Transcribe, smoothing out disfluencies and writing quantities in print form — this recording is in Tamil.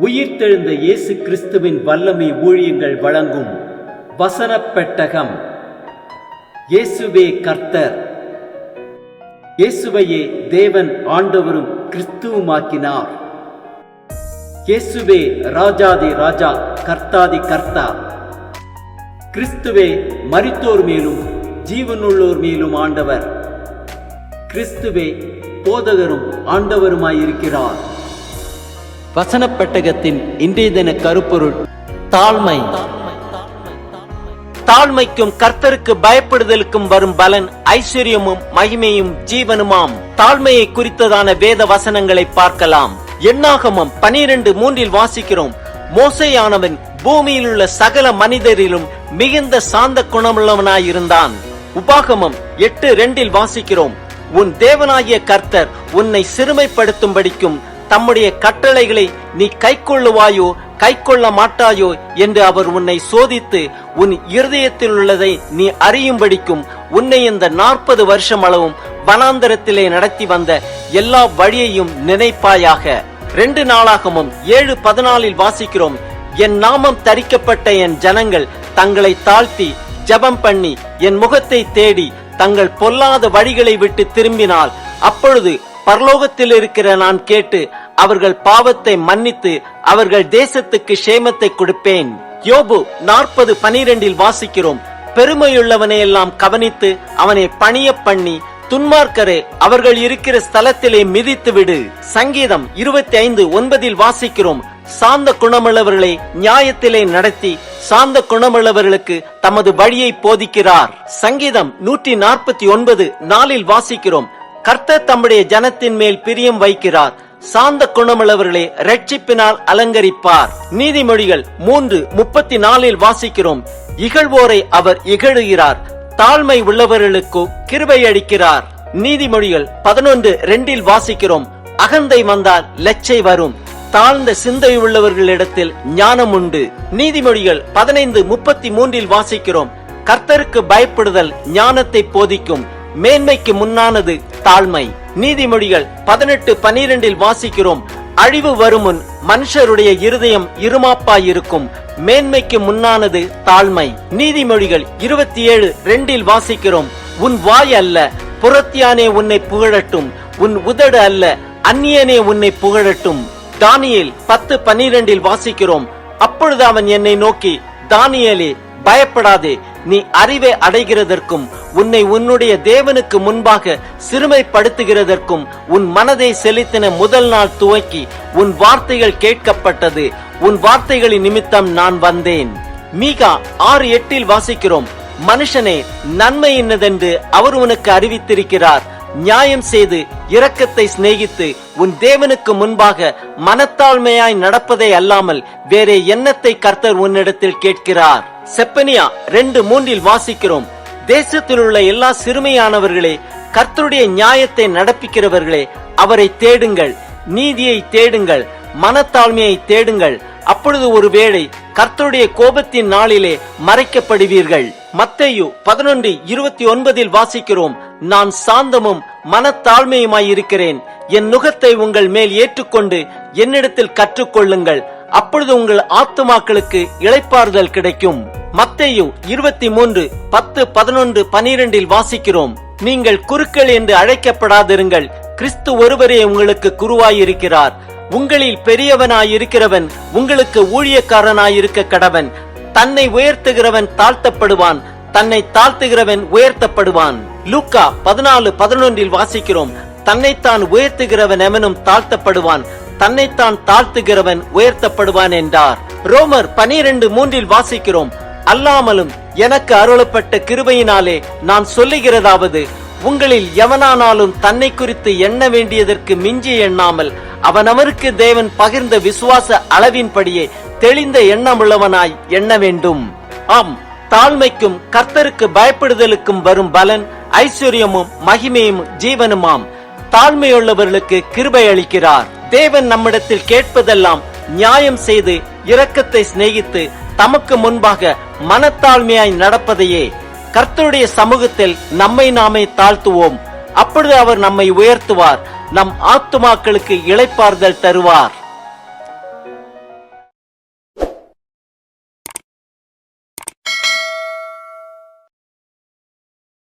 உயிர்த்தெழுந்த இயேசு கிறிஸ்துவின் வல்லமை ஊழியங்கள் வழங்கும் வசனப் பெட்டகம். இயேசுவே கர்த்தர். இயேசுவையே தேவன் ஆண்டவரும் கிறிஸ்துவுமாக்கினார். இயேசுவே ராஜாதி ராஜா, கர்த்தாதி கர்த்தா. கிறிஸ்துவே மரித்தோர் மேலும் ஜீவனுள்ளோர் மேலும் ஆண்டவர். கிறிஸ்துவே போதகரும் ஆண்டவருமாயிருக்கிறார். வசனப் பெட்டகத்தின் இன்றைய தின கருப்பொருள் தாழ்மை. தாழ்மைக்கும் கர்த்தருக்கு பயப்படுதலுக்கும் வரும் பலன் ஐஸ்வர்யமும் மகிமையும் ஜீவனுமாம். தாழ்மையை குறித்ததான வேத வசனங்களை பார்க்கலாம். எண்ணாகமம் 12:3 வாசிக்கிறோம், மோசேயானவன் பூமியில் உள்ள சகல மனிதரிலும் மிகுந்த சாந்த குணமுள்ளவனாயிருந்தான். உபாகமம் 8:2 வாசிக்கிறோம், உன் தேவனாகிய கர்த்தர் உன்னை சிறுமைப்படுத்தும்படிக்கும் தம்முடைய கட்டளைகளை நீ கைக்கொள்ளுவாயோ கைக்கொள்ள மாட்டாயோ என்று அவர் உன்னை சோதித்து உன் இருதயத்தில் உள்ளதை நீ அறியும்படிக்கும் உன்னை இந்த 40 வருஷம் அளவும் வனாந்தரத்திலே நடத்தி வந்த எல்லா வழியையும் நினைப்பாயாக. 2 நாளாகமும் 7:14 வாசிக்கிறோம், என் நாமம் தரிக்கப்பட்ட என் ஜனங்கள் தங்களை தாழ்த்தி ஜெபம் பண்ணி என் முகத்தை தேடி தங்கள் பொல்லாத வழிகளை விட்டு திரும்பினால் அப்பொழுது பரலோகத்தில் இருக்கிற நான் கேட்டு அவர்கள் பாவத்தை மன்னித்து அவர்கள் தேசத்துக்கு சேமத்தை கொடுப்பேன். யோபு 40:12 வாசிக்கிறோம், பெருமையுள்ளவனை எல்லாம் கவனித்து அவனை பணிய பண்ணி துன்மார்க்கரே அவர்கள் இருக்கிற ஸ்தலத்திலே மிதித்து விடு. சங்கீதம் 25:9 வாசிக்கிறோம், சாந்த குணமுள்ளவர்களை நியாயத்திலே நடத்தி சாந்த குணமுள்ளவர்களுக்கு தமது வழியை போதிக்கிறார். சங்கீதம் 149:4 வாசிக்கிறோம், கர்த்தர் தம்முடைய ஜனத்தின் மேல் பிரியம் வைக்கிறார், சாந்த குணமுள்ளவர்களை இரட்சிப்பினால் அலங்கரிப்பார். நீதிமொழிகள் 3:34 வாசிக்கிறோம், இகழ்வோரை அவர் இகழுகிறார், தாழ்மை உள்ளவர்களுக்கு கிருபை அளிக்கிறார். நீதிமொழிகள் 11:2 வாசிக்கிறோம், அகந்தை வந்தால் லெச்சை வரும், தாழ்ந்த சிந்தை உள்ளவர்களிடத்தில் ஞானம் உண்டு. நீதிமொழிகள் 15:33 வாசிக்கிறோம், கர்த்தருக்கு பயப்படுதல் ஞானத்தை போதிக்கும், மேன்மைக்கு முன்னானது தாழ்மை. நீதிமொழிகள் 18:12 வாசிக்கிறோம், அழிவு வருமுன் மனுஷருடைய இருதயம் இருமாப்பாயிருக்கும், மேன்மைக்கு முன்னானது தாழ்மை. நீதிமொழிகள் 27:2 வாசிக்கிறோம், உன் வாய் அல்ல புறத்தியானே உன்னை புகழட்டும், உன் உதடு அல்ல அந்நியனே உன்னை புகழட்டும். தானியேல் 10:12 வாசிக்கிறோம், அப்பொழுது அவன் என்னை நோக்கி, தானியேலே பயப்படாதே, நீ அறிவை அடைகிறதற்கும் உன்னை உன்னுடைய தேவனுக்கு முன்பாக சிறுமைப்படுத்துகிறதற்கும் உன் மனதை செலுத்தின முதல் நாள் துவக்கி உன் வார்த்தைகள் கேட்கப்பட்டது, உன் வார்த்தைகளின் நிமித்தம் நான் வந்தேன். மீகா 6:8 வாசிக்கிறோம், மனுஷனே நன்மை என்னதென்று அவர் உனக்கு அறிவித்திருக்கிறார், நியாயம் செய்து இரக்கத்தை சிநேகித்து உன் தேவனுக்கு முன்பாக மனத்தாழ்மையாய் நடப்பதை அல்லாமல் வேறே எண்ணத்தை கர்த்தர் உன்னிடத்தில் கேட்கிறார். செப்பனியா 2:3 வாசிக்கிறோம், தேசத்தில் உள்ள எல்லா சிறுமையானவர்களே, கர்த்தருடைய நியாயத்தை நடப்பிக்கிறவர்களே, அவரை தேடுங்கள், நீதியை தேடுங்கள், மனத்தாழ்மையை தேடுங்கள், அப்பொழுது ஒருவேளை கர்த்தருடைய கோபத்தின் நாளிலே மறைக்கப்படுவீர்கள். மத்தேயு 11:29 வாசிக்கிறோம், நான் சாந்தமும் மனத்தாழ்மையுமாயிருக்கிறேன், என் நுகத்தை உங்கள் மேல் ஏற்றுக்கொண்டு என்னிடத்தில் கற்றுக்கொள்ளுங்கள், அப்பொழுது உங்கள் ஆத்துமாக்களுக்கு இளைப்பாறுதல் கிடைக்கும். மத்தேயு 23:10-11-12 வாசிக்கிறோம், நீங்கள் குருக்கள் என்று அழைக்கப்படாதிருங்கள், கிறிஸ்து ஒருவரே உங்களுக்கு குருவாயிருக்கிறார், உங்களில் பெரியவனாயிருக்கிறவன் உங்களுக்கு ஊழியக்காரனாயிருக்க கடவன், தன்னை உயர்த்துகிறவன் தாழ்த்தப்படுவான், தன்னை தாழ்த்துகிறவன் உயர்த்தப்படுவான். லூக்கா 14:11 வாசிக்கிறோம், தன்னைத்தான் உயர்த்துகிறவன் எவனும் தாழ்த்தப்படுவான், தன்னைத்தான் தாழ்த்துகிறவன் உயர்த்தப்படுவான் என்றார். ரோமர் 12:3 வாசிக்கிறோம், அல்லாமலும் எனக்கு அருளப்பட்ட கிருபையினாலே நான் சொல்லுகிறதாவது, உங்களில் எவனானாலும் தன்னை குறித்து எண்ண வேண்டியதற்கு மிஞ்சி எண்ணாமல் அவனவருக்கு தேவன் பகிர்ந்த விசுவாச அளவின்படியே தெளிந்த எண்ணமுள்ளவனாய் எண்ண வேண்டும். ஆம், தாழ்மைக்கும் கர்த்தருக்கு பயப்படுதலுக்கும் வரும் பலன் ஐஸ்வர்யமும் மகிமையும் ஜீவனுமாம். தாழ்மையுள்ளவர்களுக்கு கிருபை அளிக்கிறார். தேவன் நம்மிடத்தில் கேட்பதெல்லாம் நியாயம் செய்து இரக்கத்தை சிநேகித்து தமக்கு முன்பாக மனத்தாழ்மையாய் நடப்பதையே. கர்த்தருடைய சமூகத்தில் நம்மை நாமே தாழ்த்துவோம், அப்பொழுது அவர் நம்மை உயர்த்துவார், நம் ஆத்துமாக்களுக்கு இளைப்பாறுதல் தருவார்.